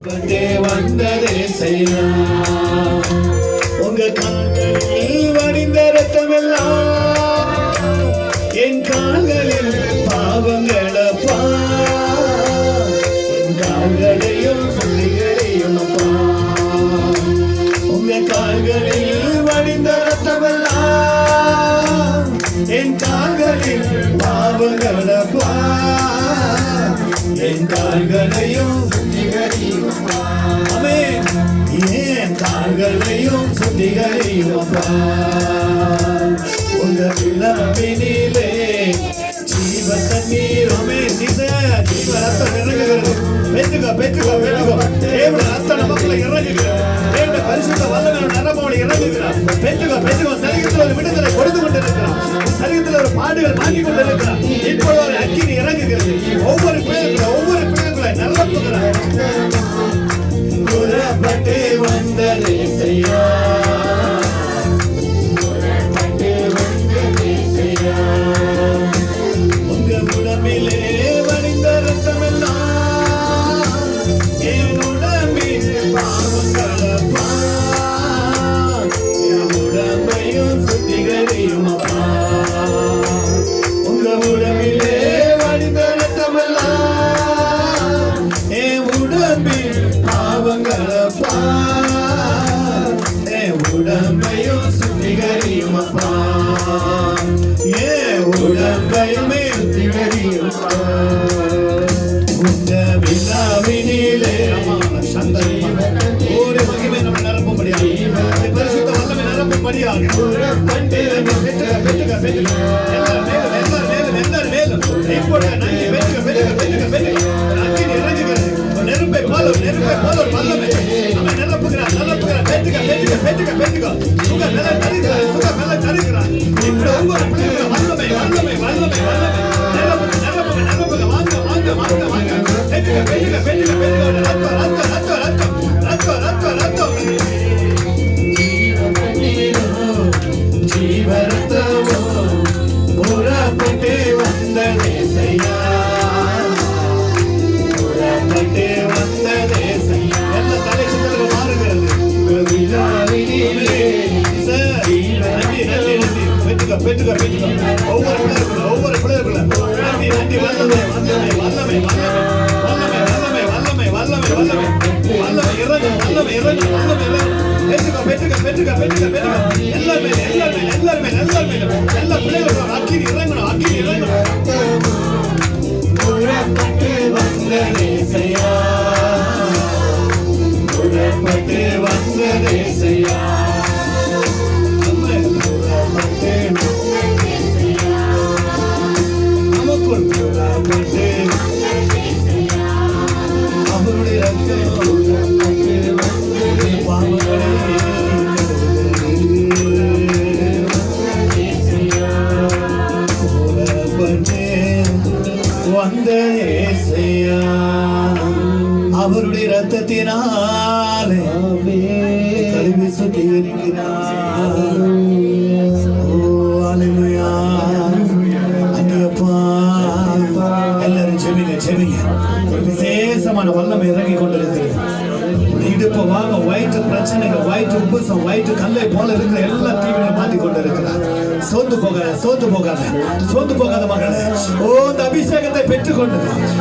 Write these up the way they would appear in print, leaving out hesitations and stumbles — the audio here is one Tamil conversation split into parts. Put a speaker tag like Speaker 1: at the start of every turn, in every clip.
Speaker 1: வந்ததே செய்யா உங்க கால்களில் வடிந்த ரத்தமெல்லாம் என் கால்களில் பாவங்களப்பா என் கால்களையும் சொல்லிகளையும் அப்பா உங்க கால்களில் வடிந்த ரத்தமெல்லாம் என் கால்களில் பாவங்களப்பா என் கால்களையும் என் கால்களையும் சுத்திகரியும் உங்க விழாவினிலே ஜீவ தண்ணீருமே ஜீவ ரத்தம் இறங்குகிறது. பெற்றுக்கோ பெற்றுக்கோ பெற்றுக்கோ தேவட ரத்தம் நமக்குள்ள இறங்குகிறது. தேவட பரிசுத்த வல்லமை நரம்போடு இறங்குகிறார். பெற்றுக்கோ பெற்றுக்கோ சரீரத்தில் ஒரு விடுதலை கொடுத்து கொண்டிருக்கிறார். சரீரத்தில் ஒரு பாடுகள் வாங்கி கொண்டிருக்கிறார். இப்பொழுது ஒரு அக்கினி இறங்குகிறது. ஒவ்வொரு பிள்ளைகளை நிரப்புகிறார். புறப்பட்டு வந்ததே செய்யா உங்க உடம்பிலே வடிந்த ரத்தமெல்லாம் என் உடம்பில் பாவங்களப்பா என் உடம்பையும் சுத்திகரியும் அப்பா உங்க உடம்பிலே வடிந்த ரத்தமெல்லாம் என் உடம்பில் பாவங்களப்பா என் உடம்பையும் சுத்திகரியும் அப்பா என் உடம்பையுமே சுத்திகரியும் உங்க விழாவினிலே ஒரு மகிமை நம்ம நிரப்பும்படியாக பரிசுத்த வல்லமை நிரப்பும்படியாக எல்லாரும் இப்பொழுது நெருப்பை போல ஒரு வல்லமை நம்ம நிரப்புகிறார் சுக மேல தருகிறார் இப்படி ஒவ்வொரு வல்லமை நிரப்புங்க வாங்க ரத்தம் ஜீவரத்தமோ புறப்பட்டு வந்ததே செய்யா புறப்பட்டு வந்ததே செய்யா எல்லா தலை சுத்தலுக்கு மாறுகிறது. பெற்றுக்க ஒவ்வொரு பிள்ளைகளுக்குள்ள நன்றி வல்லமை பெற்றுக்க எல்லாருமே எல்லா பிள்ளைகளுக்கும் அக்கினி இறங்கணும் புறப்பட்டு வந்ததே செய்யா புறப்பட்டு வந்ததே செய்யா நமக்குள் புறப்பட்டு அவருடைய பாவங்களை அவருடைய ரத்தத்தினாலே கழுவி சுத்திகரிக்கிறார். எல்லாரும் செபிங்க ஒரு விசேஷமான வல்லமை இறங்கி கொண்டிருக்கிறது. இடுப்பு வாங்க வயிற்று பிரச்சனைகள் வயிற்று உப்புசம் வயிற்று கல்லை போல இருக்கிற எல்லா தீவிரம் மாற்றி கொண்டு இருக்கிறார். சோர்ந்து போகாத மகளே ஓ இந்த அபிஷேகத்தை பெற்றுக்கொண்டு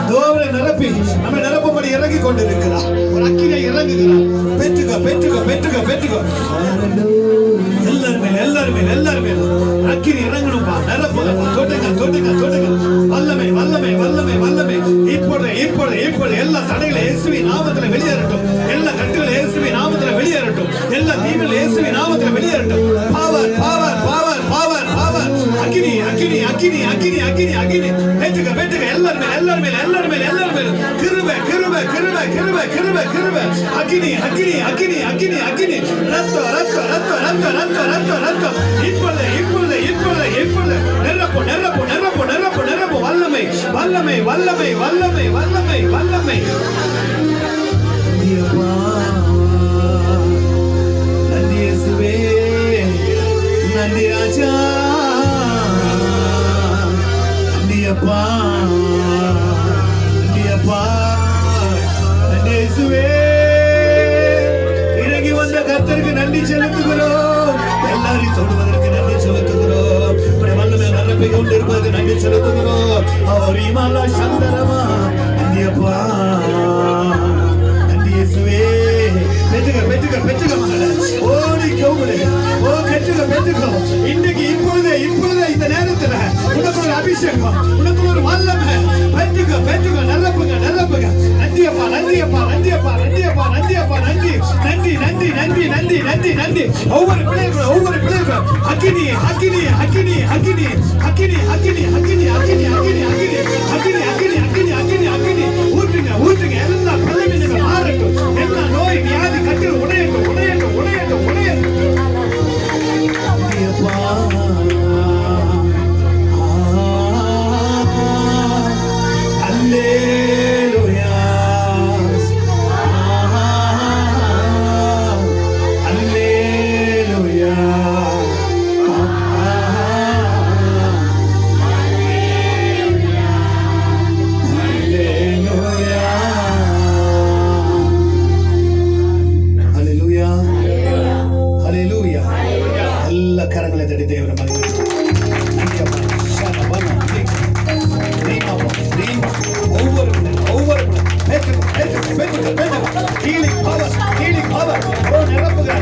Speaker 1: தோவரை நிரப்பி நம்ம நிரப்பும்படி இறங்கி கொண்டு இருக்கிறார். ஒரு அக்கினை இறங்குகிறார். பெற்றுக்கோ எல்லாருமே அக்கினி இறங்கணும்பா நிரப்புங்க தொட்டுங்க வல்லமை இப்பொழுது எல்லா தடைகளை இயேசுவின் நாமத்தில் வெளியேறட்டும். எல்லா கட்டுகளை இயேசுவின் நாமத்தில் வெளியேறட்டும். எல்லா தீமைகள் இயேசுவின் நாமத்தில் வெளியேறட்டும். பவர் அக்கினி பெற்றுக்க எல்லாருமே கிருபை அக்கினி ரத்தம் இப்பொழுது நிரப்பு வல்லமை நன்றி இயேசுவே நன்றி ராஜா நன்றி அப்பா நன்றி இயேசுவே அவரிமல சந்தரமா நந்தியப்பா நந்தி இயேசுவே. பெற்றுக்க மகளே, ஓடி கூப்பிடு. ஓ பெற்றுக்கோ. இன்னைக்கு இப்பொழுதே இந்த நேரத்துல உனக்கு ஒரு அபிஷேகம், உனக்கு ஒரு வல்லமை. பெற்றுக்கோ. நிரப்புங்க. நந்தியப்பா நந்தி. ஒவ்வொரு பிள்ளைகளும் அக்கினி. ஊற்றுங்க. எல்லா பலவீனங்கள் மாறட்டும். எல்லா நோய் வியாதி கட்டில் உடையட்டும். கரங்களை தட்டி தேவரை ஒவ்வொரு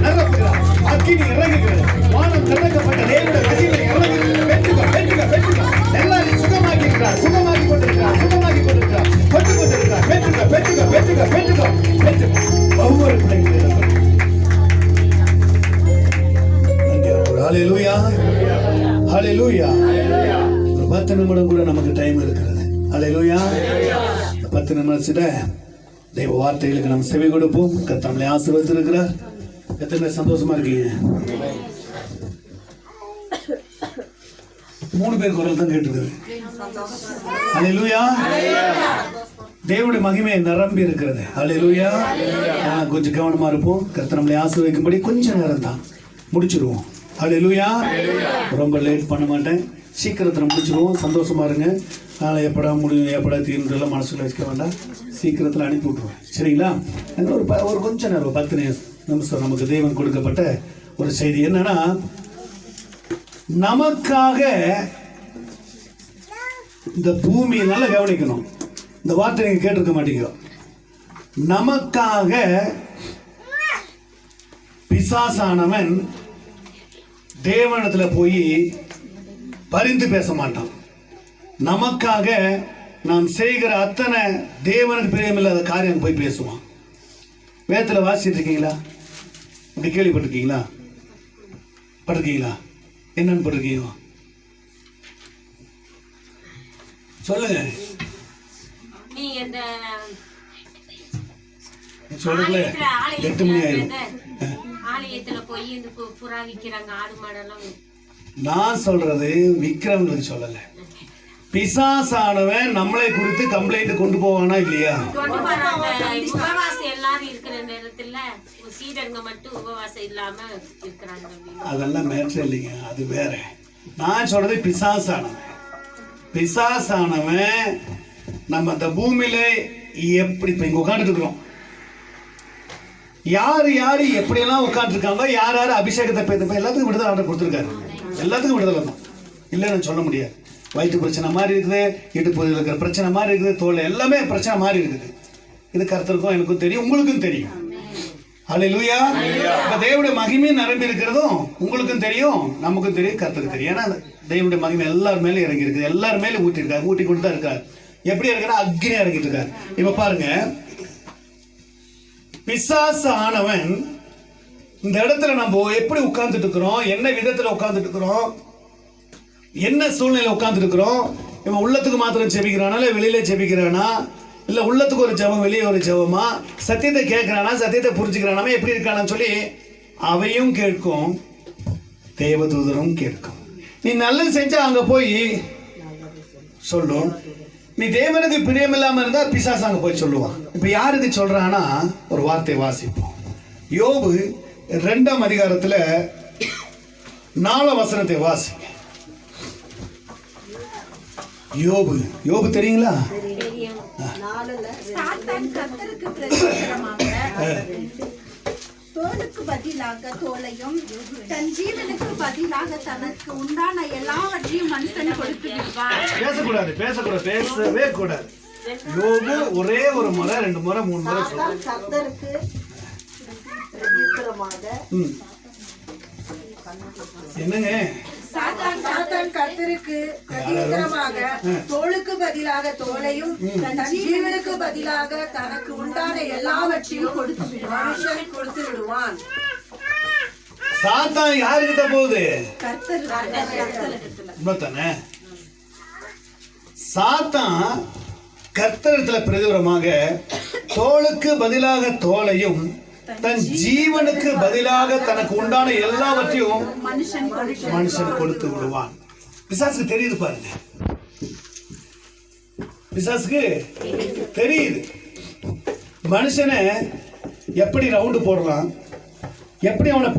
Speaker 1: நிரப்புகிறார். அக்கினி இறங்குகிறது. வானம் திறக்கப்பட்ட தேவனுடைய மகிமை இறங்குகிறது. பெற்றுக்க. எல்லாரையும் சுகமாக்கி கொண்டிருக்கிறார். பெற்றுக்க. ஒவ்வொரு பிள்ளைகளும் ஹல்லேலூயா. ஒரு 10 நிமிடம் கூட நமக்கு டைம் இருக்கிறது. ஹல்லேலூயா. 10 நிமிடத்துல தெய்வ வார்த்தைகளுக்கு நம்ம செவி கொடுப்போம். கர்த்தர் நம்மை ஆசீர்வதித்திருக்கிறார். எத்தனை சந்தோஷமா இருக்கீங்க? 3 பேர் குரல் தான் கேட்டுருக்குது. ஹல்லேலூயா. தேவனுடைய மகிமை நிரம்பி இருக்கிறது. ஹல்லேலூயா. கொஞ்சம் கவனமா இருப்போம். கர்த்தர் நம்மை ஆசீர்வதிக்கும்படி கொஞ்சம் நேரம் தான் முடிச்சிருவோம். ஹல்லேலூயா. ரொம்ப லேட் பண்ண மாட்டேன். சீக்கிரத்தில் முடிச்சிருவோம். சந்தோஷமா இருங்க. நாளை எப்படா முடியும் எப்படா தீர்ந்தெல்லாம் மனசுல வச்சுக்க வேண்டாம். சீக்கிரத்தில் அனுப்பி விட்ருவேன். சரிங்களா? ஒரு கொஞ்ச நேரம் 10 நிமிஷம் நமக்கு தெய்வம் கொடுக்கப்பட்ட ஒரு செய்தி என்னன்னா, நமக்காக இந்த பூமியை நல்லா கவனிக்கணும். இந்த வார்த்தை நீங்க கேட்டிருக்க மாட்டீங்க. நமக்காக பிசாசானவன் தேவனிடத்துல போய் பரிந்து பேச மாட்டான். நமக்காக நாம் செய்கிற அத்தனை தேவனுக்கு பிரியமில்லாத காரியம் போய் பேசுவான். வேதத்துல வாசிட்டு இருக்கீங்களா? அப்படி கேள்விப்பட்டிருக்கீங்களா? என்னன்னு பட்டிருக்கீங்க? சொல்லுங்க. சொல்லுங்களே. 8 மணி ஆயிடும். நான் சொல்றது விக்ரம்களுக்கு சொல்லல. பிசாசானவன் நம்மளை குறித்து கம்ப்ளைண்ட் கொண்டு போவானா இல்லையா? அதெல்லாம் மேட்ரு இல்லைங்க, அது வேற. நான் சொல்றது பிசாசானவன் நம்ம அந்த பூமியில எப்படி இப்ப இங்க உட்காந்துட்டு இருக்கிறோம். யாரு எப்படியெல்லாம் உட்காந்துருக்காங்க, யார் அபிஷேகத்தை எல்லாத்துக்கும் விடுதலை ஆர்டர் கொடுத்துருக்காரு. எல்லாத்துக்கும் விடுதலை தான், இல்லைன்னு சொல்ல முடியாது. வயிற்று பிரச்சனை மாதிரி இருக்குது, இடுப்பு இருக்கிற பிரச்சனை மாதிரி இருக்குது, தோல் எல்லாமே பிரச்சனை மாதிரி இருக்குது. இது கர்த்தருக்கும் எனக்கும் தெரியும், உங்களுக்கும் தெரியும். ஹல்லேலூயா. இப்ப தேவனுடைய மகிமை நிரம்பி இருக்கிறதும் உங்களுக்கும் தெரியும், நமக்கும் தெரியும், கர்த்தருக்கு தெரியும். ஏன்னா தேவனுடைய மகிமை எல்லார் மேலும் இறங்கி இருக்குது, எல்லார் மேலும் ஊட்டி இருக்காரு, ஊட்டி கொண்டு தான் இருக்காரு. எப்படி இருக்கிறா? அக்னியா இறங்கிட்டு இருக்காரு. இப்ப பாருங்க, பிசாசு ஆனவன் இந்த இடத்துல நம்ம எப்படி உட்கார்ந்துட்டு இருக்கிறோம், என்ன விதத்துல உட்கார்ந்துட்டு இருக்கிறோம், என்ன சூழ்நிலை உட்கார்ந்துட்டு இருக்கிறோம். இவன் உள்ளத்துக்கு மாத்திரம் ஜெபிக்கிறானா, இல்லை வெளியில ஜெபிக்கிறானா, இல்லை உள்ளத்துக்கு ஒரு ஜெபம் வெளியே ஒரு ஜெபமா, சத்தியத்தை கேட்கிறானா, சத்தியத்தை புரிஞ்சுக்கிறானா, எப்படி இருக்கானான்னு சொல்லி அவையும் கேட்கும், தேவதூதரும் கேட்கும். நீ நல்லது செஞ்சா அங்க போய் சொல்லும், நீ தேவனுக்கு பிரியமில்லாம இருந்தா பிசாசு அங்க போய் சொல்லுவான். இப்ப யாருக்கு சொல்றானா, ஒரு வார்த்தை வாசிப்போம். யோபு 2ஆம் அதிகாரத்துல 4ஆம் வசனத்தை வாசிங்க. யோபு தெரியுங்களா?
Speaker 2: தோலுக்கு பதிலாக தோலையும் தன் ஜீவனுக்கு பதிலாக தனக்கு உண்டான எல்லாவற்றையும் மனுஷன் கொடுத்து விடுவான்.
Speaker 1: பேசக்கூடாது, பேசவே கூடாது. யோபு ஒரே ஒரு முறை, 2 முறை, 3 முறை சொல்றாரு.
Speaker 3: கர்த்தருக்கு பிரதியுத்தரமாக
Speaker 1: என்னங்க?
Speaker 3: சாத்தான் கர்த்தருக்கு பிரதியுத்தரமாக தோளுக்கு பதிலாக தோலையும் தன் ஜீவனுக்கு பதிலாக தனக்கு உண்டான எல்லாவற்றையும் கொடுத்து விடுவான். மனுஷன் கொடுத்து விடுவான்.
Speaker 1: சாத்தான் யாருக்கிட்ட போகுது?
Speaker 3: கர்த்தர்
Speaker 1: உண்மைத்தானே? சாத்தான் கர்த்தரிடத்துல பிரதிபரமாக தோளுக்கு பதிலாக தோலையும் தன் ஜீவனுக்கு பதிலாக தனக்கு உண்டான எல்லாவற்றையும் மனுஷன் கொடுத்து விடுவான். பிசாசுக்கு தெரியுது பாருங்க, பிசாசுக்கு தெரியுது மனுஷனை எப்படி ரவுண்டு போடலாம், எப்படி அவனை